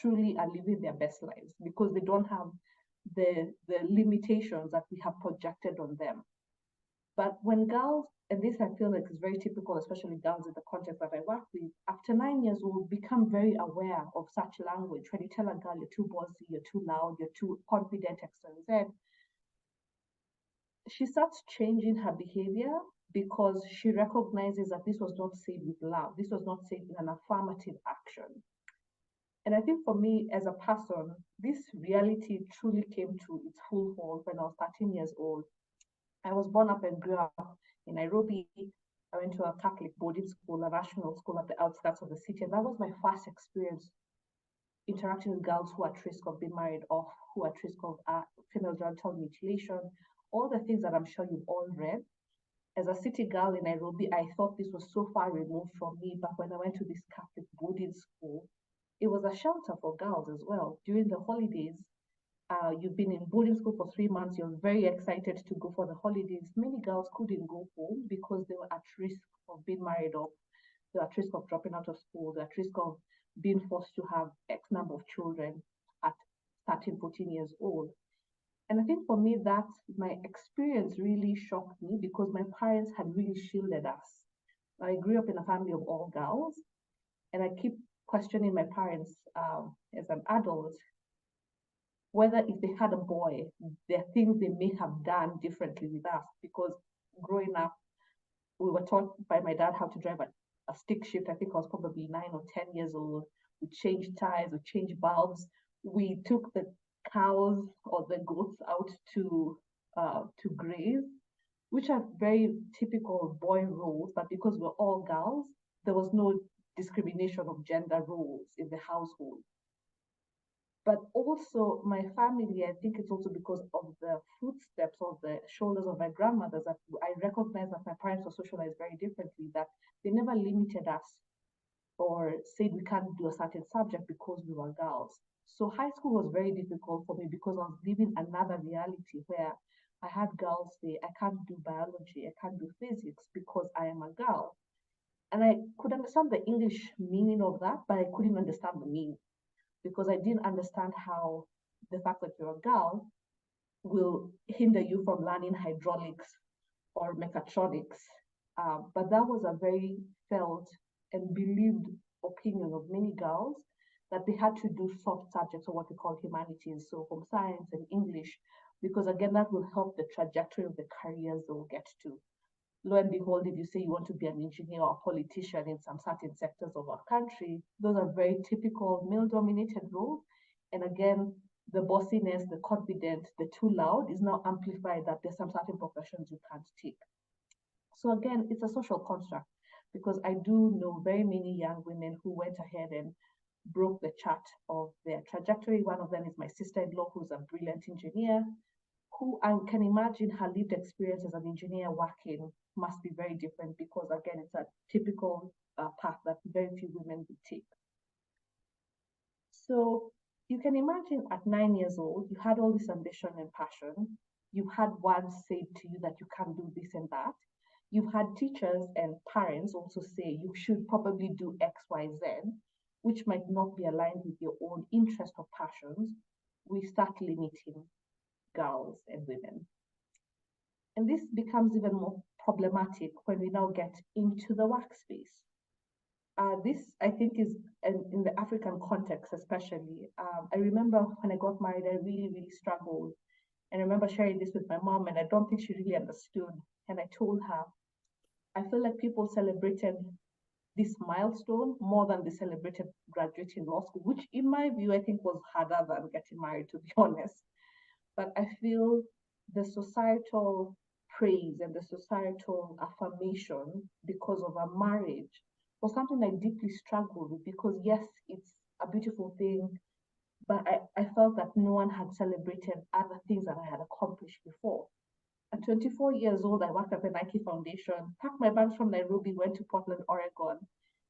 truly are living their best lives because they don't have the limitations that we have projected on them. But when girls, and this I feel like is very typical, especially girls in the context that I work with, after 9 years old, become very aware of such language. When you tell a girl you're too bossy, you're too loud, you're too confident, X, Y, Z, she starts changing her behavior because she recognizes that this was not said with love. This was not said in an affirmative action. And I think for me as a person, this reality truly came to its full force when I was 13 years old. I was born up and grew up in Nairobi. I went to a Catholic boarding school, a national school at the outskirts of the city. And that was my first experience interacting with girls who are at risk of being married off, who are at risk of female genital mutilation, all the things that I'm sure you've all read. As a city girl in Nairobi, I thought this was so far removed from me. But when I went to this Catholic boarding school, it was a shelter for girls as well. During the holidays, you've been in boarding school for 3 months, you're very excited to go for the holidays. Many girls couldn't go home because they were at risk of being married off, they were at risk of dropping out of school, they're at risk of being forced to have X number of children at 13, 14 years old. And I think for me, that my experience really shocked me because my parents had really shielded us. I grew up in a family of all girls, and I keep questioning my parents as an adult whether if they had a boy, there are things they may have done differently with us. Because growing up, we were taught by my dad how to drive a stick shift. I think I was probably 9 or 10 years old. We changed tires, we changed bulbs. We took the cows or the goats out to graze, which are very typical boy roles. But because we're all girls, there was no discrimination of gender roles in the household. But also my family, I think it's also because of the footsteps of the shoulders of my grandmothers that I recognize that my parents were socialized very differently, that they never limited us or said we can't do a certain subject because we were girls. So high school was very difficult for me because I was living another reality where I had girls say, I can't do biology, I can't do physics because I am a girl. And I could understand the English meaning of that, but I couldn't understand the meaning because I didn't understand how the fact that you're a girl will hinder you from learning hydraulics or mechatronics. But that was a very felt and believed opinion of many girls that they had to do soft subjects or what we call humanities, so home science and English, because again, that will help the trajectory of the careers they'll get to. Lo and behold, if you say you want to be an engineer or a politician in some certain sectors of our country, those are very typical male-dominated roles. And again, the bossiness, the confident, the too loud is now amplified that there's some certain professions you can't take. So again, it's a social construct because I do know very many young women who went ahead and broke the chart of their trajectory. One of them is my sister-in-law, who's a brilliant engineer, who I can imagine her lived experience as an engineer working must be very different because again, it's a typical path that very few women would take. So you can imagine at 9 years old, you had all this ambition and passion. You had once said to you that you can't do this and that. You've had teachers and parents also say you should probably do X, Y, Z, which might not be aligned with your own interest or passions. We start limiting girls and women. And this becomes even more problematic when we now get into the workspace. This, I think, is in the African context, especially. I remember when I got married, I really, really struggled. And I remember sharing this with my mom, and I don't think she really understood. And I told her, I feel like people celebrated this milestone more than they celebrated graduating law school, which in my view, I think was harder than getting married, to be honest. But I feel the societal praise and the societal affirmation because of a marriage was something I deeply struggled with because yes, it's a beautiful thing, but I felt that no one had celebrated other things that I had accomplished before. At 24 years old, I worked at the Nike Foundation, packed my bags from Nairobi, went to Portland, Oregon.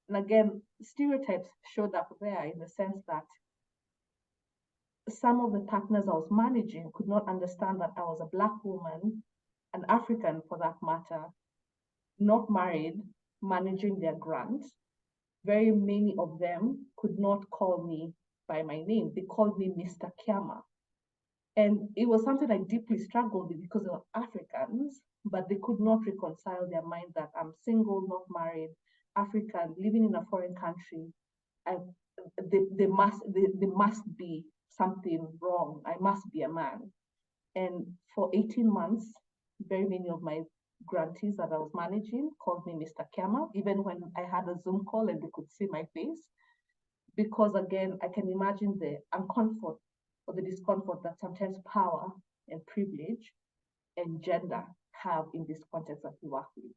And again, stereotypes showed up there in the sense that some of the partners I was managing could not understand that I was a Black woman, an African for that matter, not married, managing their grant. Very many of them could not call me by my name. They called me Mr. Kiama. And it was something I deeply struggled with because they were Africans, but they could not reconcile their mind that I'm single, not married, African, living in a foreign country. There must be something wrong. I must be a man. And for 18 months, very many of my grantees that I was managing called me Mr. Kema, even when I had a Zoom call and they could see my face. Because again, I can imagine the uncomfort or the discomfort that sometimes power and privilege and gender have in this context that we work with.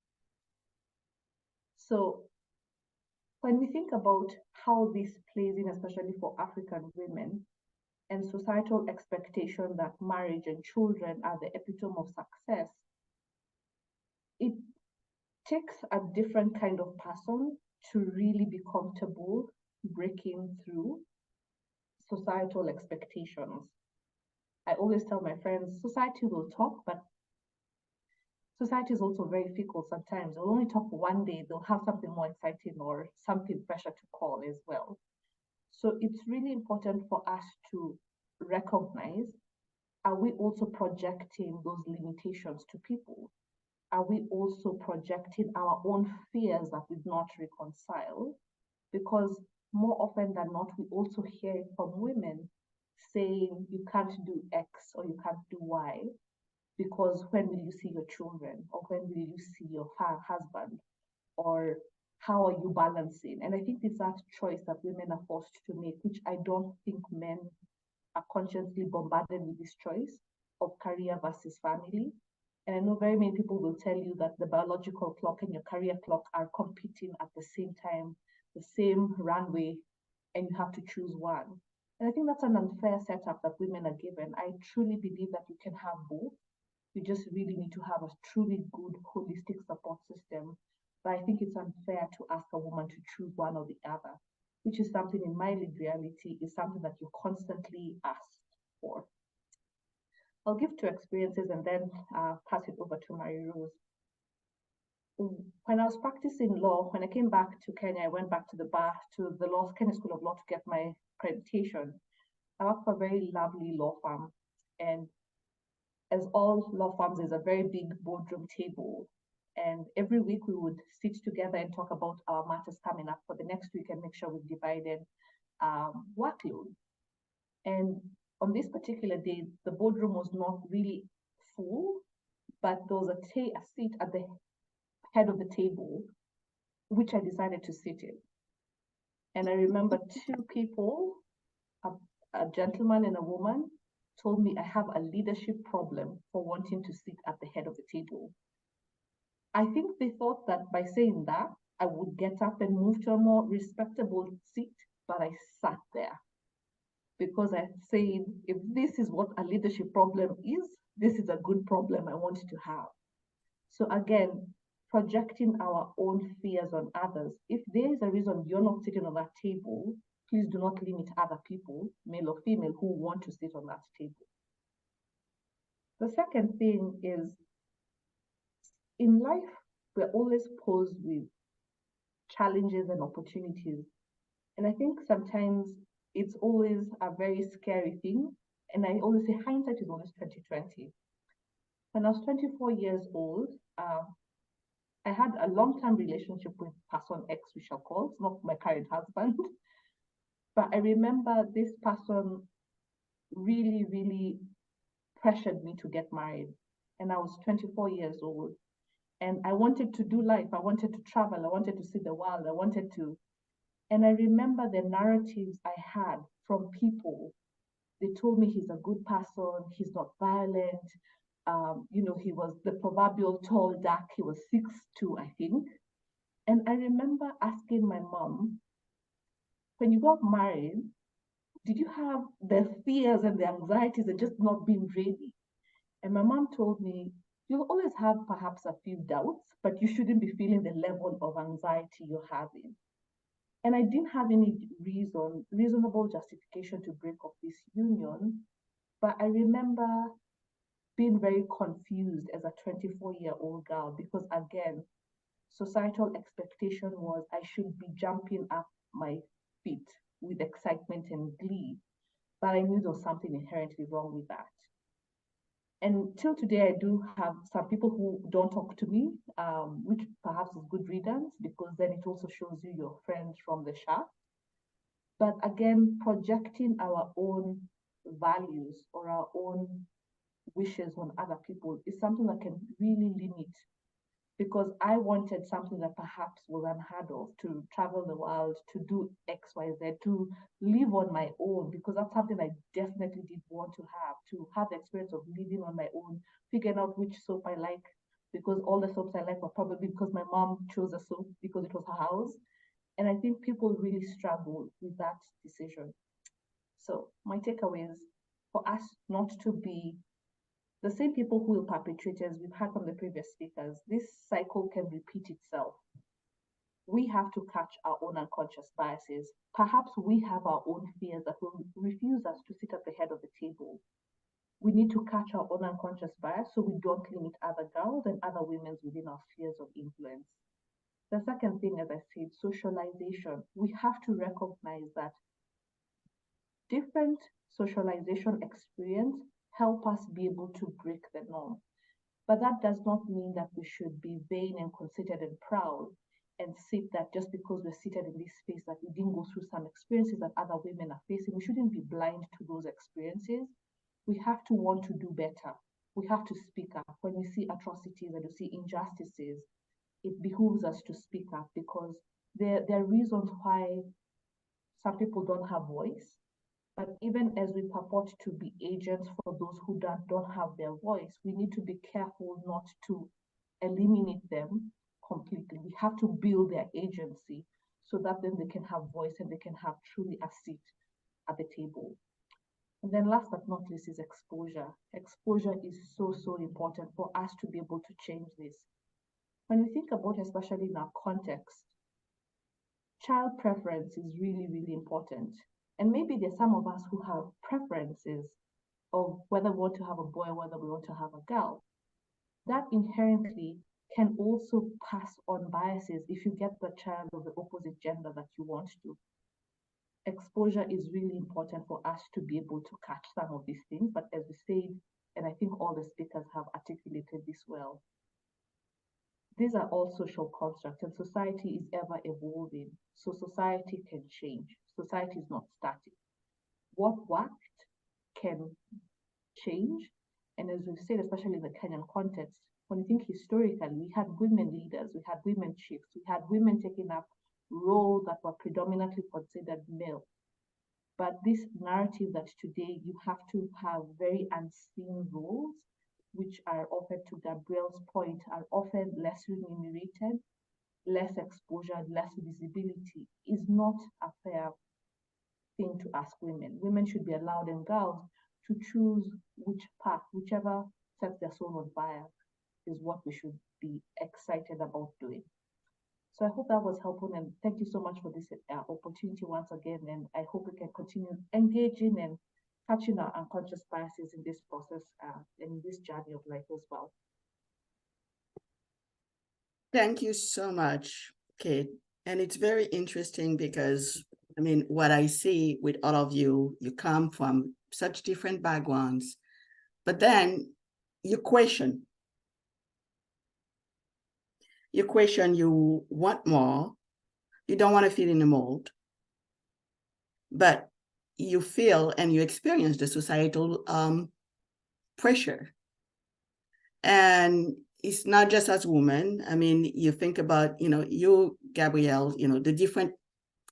So when we think about how this plays in, especially for African women, and societal expectation that marriage and children are the epitome of success, it takes a different kind of person to really be comfortable breaking through societal expectations. I always tell my friends, society will talk, but society is also very fickle sometimes. They'll only talk one day, they'll have something more exciting or something fresher to call as well. So it's really important for us to recognize, are we also projecting those limitations to people? Are we also projecting our own fears that we not reconcile? Because more often than not, we also hear it from women saying you can't do X or you can't do Y because when will you see your children, or when will you see your husband, or how are you balancing? And I think it's that choice that women are forced to make, which I don't think men are consciously bombarded with this choice of career versus family. And I know very many people will tell you that the biological clock and your career clock are competing at the same time, the same runway, and you have to choose one. And I think that's an unfair setup that women are given. I truly believe that you can have both. You just really need to have a truly good holistic support system. But I think it's unfair to ask a woman to choose one or the other, which is something in my lived reality is something that you're constantly asked for. I'll give two experiences and then pass it over to Marie-Rose. When I was practicing law, when I came back to Kenya, I went back to the bar, to the Kenya School of Law to get my accreditation. I worked for a very lovely law firm. And as all law firms, there's a very big boardroom table. And every week we would sit together and talk about our matters coming up for the next week and make sure we've divided workload. And on this particular day, the boardroom was not really full, but there was a seat at the head of the table, which I decided to sit in. And I remember two people, a gentleman and a woman, told me I have a leadership problem for wanting to sit at the head of the table. I think they thought that by saying that, I would get up and move to a more respectable seat, but I sat there because I said, if this is what a leadership problem is, this is a good problem I want to have. So again, projecting our own fears on others. If there is a reason you're not sitting on that table, please do not limit other people, male or female, who want to sit on that table. The second thing is, in life, we're always posed with challenges and opportunities. And I think sometimes it's always a very scary thing. And I always say hindsight is always 2020. When I was 24 years old, I had a long-term relationship with person X, we shall call. It's not my current husband. But I remember this person really, really pressured me to get married. And I was 24 years old. And I wanted to do life. I wanted to travel. I wanted to see the world. I wanted to. And I remember the narratives I had from people. They told me he's a good person. He's not violent. He was the proverbial tall, dark. He was 6'2", I think. And I remember asking my mom, when you got married, did you have the fears and the anxieties and just not being ready? And my mom told me, you'll always have perhaps a few doubts, but you shouldn't be feeling the level of anxiety you're having. And I didn't have any reasonable justification to break off this union. But I remember being very confused as a 24-year-old girl, because again, societal expectation was I should be jumping up my feet with excitement and glee. But I knew there was something inherently wrong with that. And till today, I do have some people who don't talk to me, which perhaps is good riddance, because then it also shows you your friends from the shaft. But again, projecting our own values or our own wishes on other people is something that can really limit, because I wanted something that perhaps was unheard of, to travel the world, to do X, Y, Z, to live on my own, because that's something I definitely did want to have the experience of living on my own, figuring out which soap I like, because all the soaps I like were probably because my mom chose a soap because it was her house. And I think people really struggle with that decision. So my takeaway is for us not to be the same people who will perpetrate, as we've heard from the previous speakers. This cycle can repeat itself. We have to catch our own unconscious biases. Perhaps we have our own fears that will refuse us to sit at the head of the table. We need to catch our own unconscious bias so we don't limit other girls and other women within our spheres of influence. The second thing, as I said, socialization. We have to recognize that different socialization experience help us be able to break the norm. But that does not mean that we should be vain and conceited and proud and sit that just because we're seated in this space that we didn't go through some experiences that other women are facing. We shouldn't be blind to those experiences. We have to want to do better. We have to speak up. When we see atrocities and we see injustices, it behooves us to speak up, because there are reasons why some people don't have voice. But even as we purport to be agents for those who don't have their voice, we need to be careful not to eliminate them completely. We have to build their agency so that then they can have voice and they can have truly a seat at the table. And then last but not least is exposure. Exposure is so, so important for us to be able to change this. When we think about, especially in our context, child preference is really, really important. And maybe there's some of us who have preferences of whether we want to have a boy or whether we want to have a girl. That inherently can also pass on biases if you get the child of the opposite gender that you want to. Exposure is really important for us to be able to catch some of these things. But as we said, and I think all the speakers have articulated this well, these are all social constructs, and society is ever evolving. So society can change. Society is not static. What worked can change. And as we've said, especially in the Kenyan context, when you think historically, we had women leaders, we had women chiefs, we had women taking up roles that were predominantly considered male. But this narrative that today you have to have very unseen roles, which are often, to Gabrielle's point, are often less remunerated, less exposure, less visibility, is not a fair thing to ask women. Women should be allowed, and girls, to choose which path, whichever sets their soul on fire, is what we should be excited about doing. So I hope that was helpful, and thank you so much for this opportunity once again. And I hope we can continue engaging and catching our unconscious biases in this process and in this journey of life as well. Thank you so much, Kate. And it's very interesting because, I mean, what I see with all of you, you come from such different backgrounds, but then you question. You want more, you don't want to fit in the mold, but you feel and you experience the societal pressure. And it's not just as women. I mean, you think about, you, Gabrielle, the different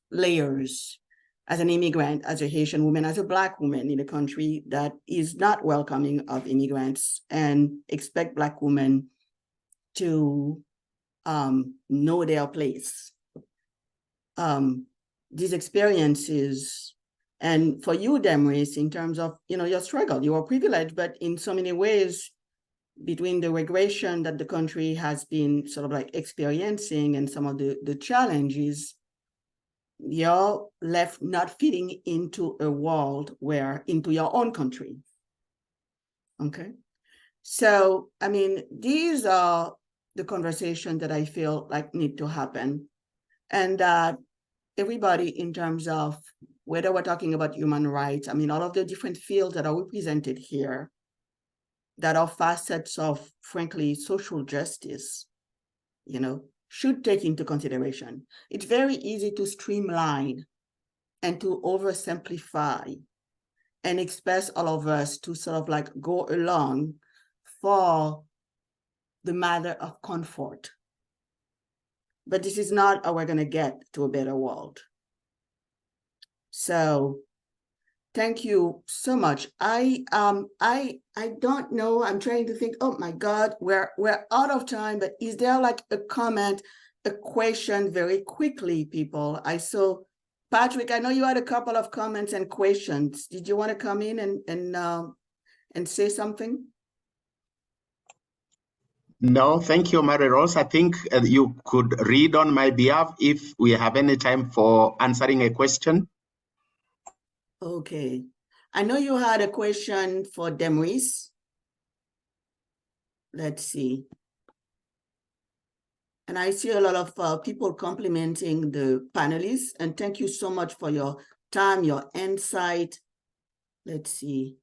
layers as an immigrant, as a Haitian woman, as a Black woman in a country that is not welcoming of immigrants and expect Black women to know their place. These experiences, and for you, Demaris, in terms of, your struggle, you are privileged, but in so many ways, between the regression that the country has been sort of like experiencing and some of the challenges, you're left not fitting into a world into your own country. Okay. So, I mean, these are the conversations that I feel like need to happen. And that everybody, in terms of whether we're talking about human rights, I mean, all of the different fields that are represented here, that are facets of, frankly, social justice, should take into consideration. It's very easy to streamline and to oversimplify and expect all of us to sort of like go along for the matter of comfort. But this is not how we're going to get to a better world. So thank you so much. I don't know. I'm trying to think. Oh my God, we're out of time. But is there like a comment, a question, very quickly, people? I saw Patrick. I know you had a couple of comments and questions. Did you want to come in and say something? No, thank you, Mary Rose. I think you could read on my behalf if we have any time for answering a question. Okay. I know you had a question for Demris. Let's see. And I see a lot of people complimenting the panelists, and thank you so much for your time, your insight. Let's see.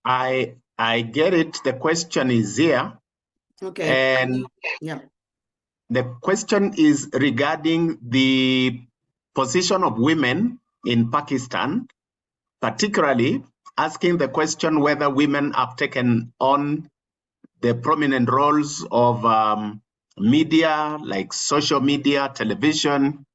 I get it. The question is here. Okay. And yeah. The question is regarding the position of women in Pakistan, particularly asking the question whether women have taken on the prominent roles of media, like social media, television,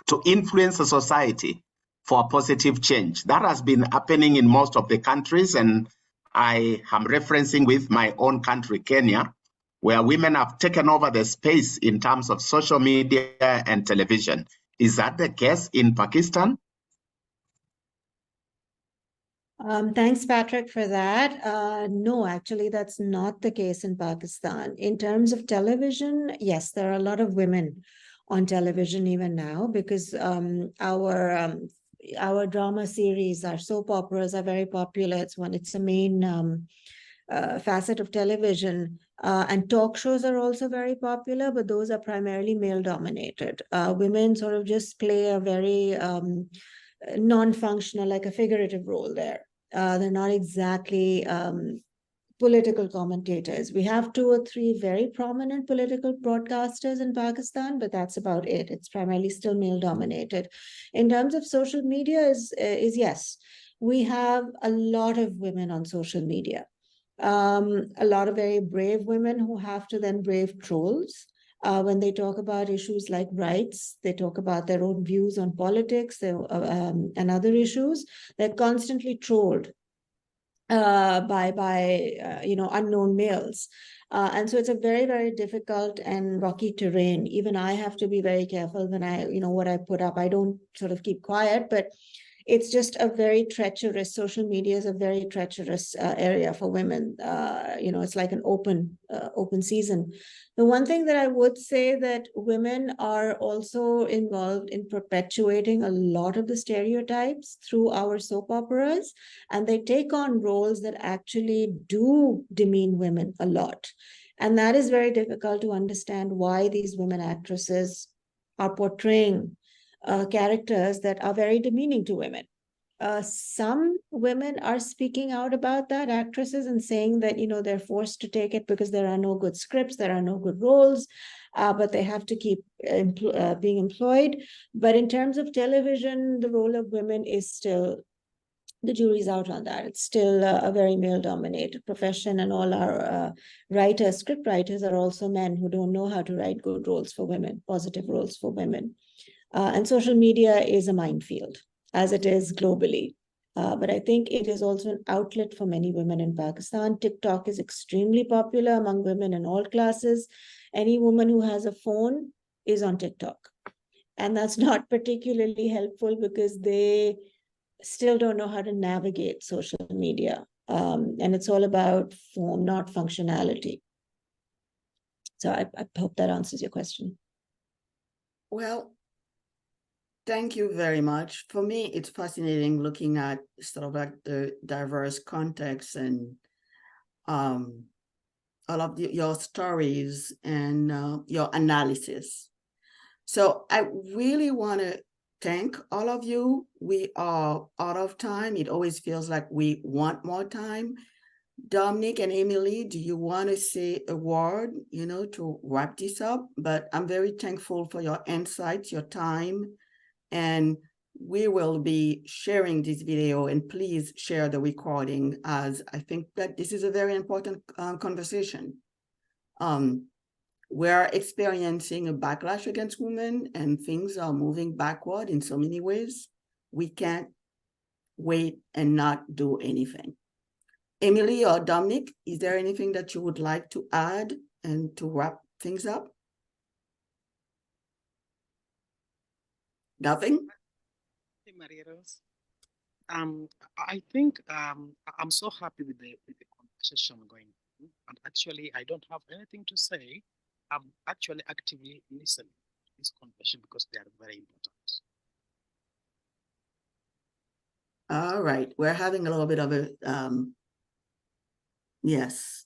to influence the society for a positive change. That has been happening in most of the countries, and I am referencing with my own country, Kenya, where women have taken over the space in terms of social media and television. Is that the case in Pakistan? Thanks, Patrick, for that. No, actually, that's not the case in Pakistan. In terms of television, yes, there are a lot of women on television even now because our drama series, our soap operas are very popular. It's a main facet of television. And talk shows are also very popular, but those are primarily male dominated. Women sort of just play a very non-functional, like a figurative role there. They're not exactly political commentators. We have 2 or 3 very prominent political broadcasters in Pakistan, but that's about it. It's primarily still male dominated. In terms of social media is yes, we have a lot of women on social media. A lot of very brave women who have to then brave trolls. When they talk about issues like rights, they talk about their own views on politics and other issues. They're constantly trolled by unknown males. And so it's a very, very difficult and rocky terrain. Even I have to be very careful when what I put up. I don't sort of keep quiet, but it's just a very treacherous, social media is a very treacherous area for women. It's like an open season. The one thing that I would say that women are also involved in perpetuating a lot of the stereotypes through our soap operas, and they take on roles that actually do demean women a lot. And that is very difficult to understand why these women actresses are portraying characters that are very demeaning to women. Some women are speaking out about that, actresses, and saying that, they're forced to take it because there are no good scripts, there are no good roles, but they have to keep being employed. But in terms of television, the role of women is still, the jury's out on that. It's still a very male-dominated profession, and all our writers, script writers, are also men who don't know how to write good roles for women, positive roles for women. And social media is a minefield, as it is globally. But I think it is also an outlet for many women in Pakistan. TikTok is extremely popular among women in all classes. Any woman who has a phone is on TikTok. And that's not particularly helpful because they still don't know how to navigate social media. And it's all about form, not functionality. So I hope that answers your question. Well, thank you very much. For me, it's fascinating looking at sort of like the diverse contexts and all of your stories and your analysis. So I really want to thank all of you. We are out of time. It always feels like we want more time. Dominic and Emily, do you want to say a word, to wrap this up? But I'm very thankful for your insights, your time, and we will be sharing this video, and please share the recording, as I think that this is a very important conversation. We're experiencing a backlash against women, and things are moving backward in so many ways. We can't wait and not do anything. Emily or Dominic, is there anything that you would like to add and to wrap things up? Nothing? Hey, Maria Rose. I think I'm so happy with the conversation going on. And actually, I don't have anything to say. I'm actually actively listening to this conversation because they are very important. All right, we're having a little bit of a, yes.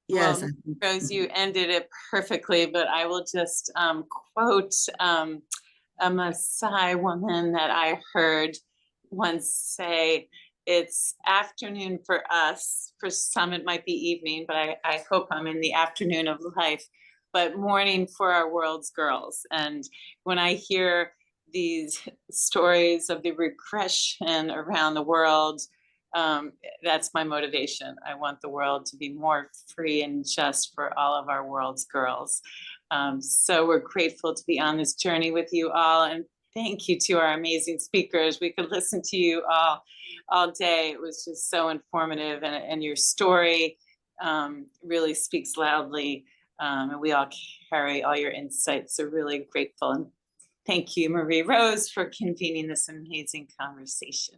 Yes. Well, Rose, you ended it perfectly, but I will just quote a Maasai woman that I heard once say, it's afternoon for us. For some, it might be evening, but I hope I'm in the afternoon of life, but morning for our world's girls. And when I hear these stories of the regression around the world, that's my motivation. I want the world to be more free and just for all of our world's girls. So we're grateful to be on this journey with you all, and thank you to our amazing speakers. We could listen to you all day. It was just so informative, and your story really speaks loudly, and we all carry all your insights. So really grateful, and thank you, Marie Rose, for convening this amazing conversation.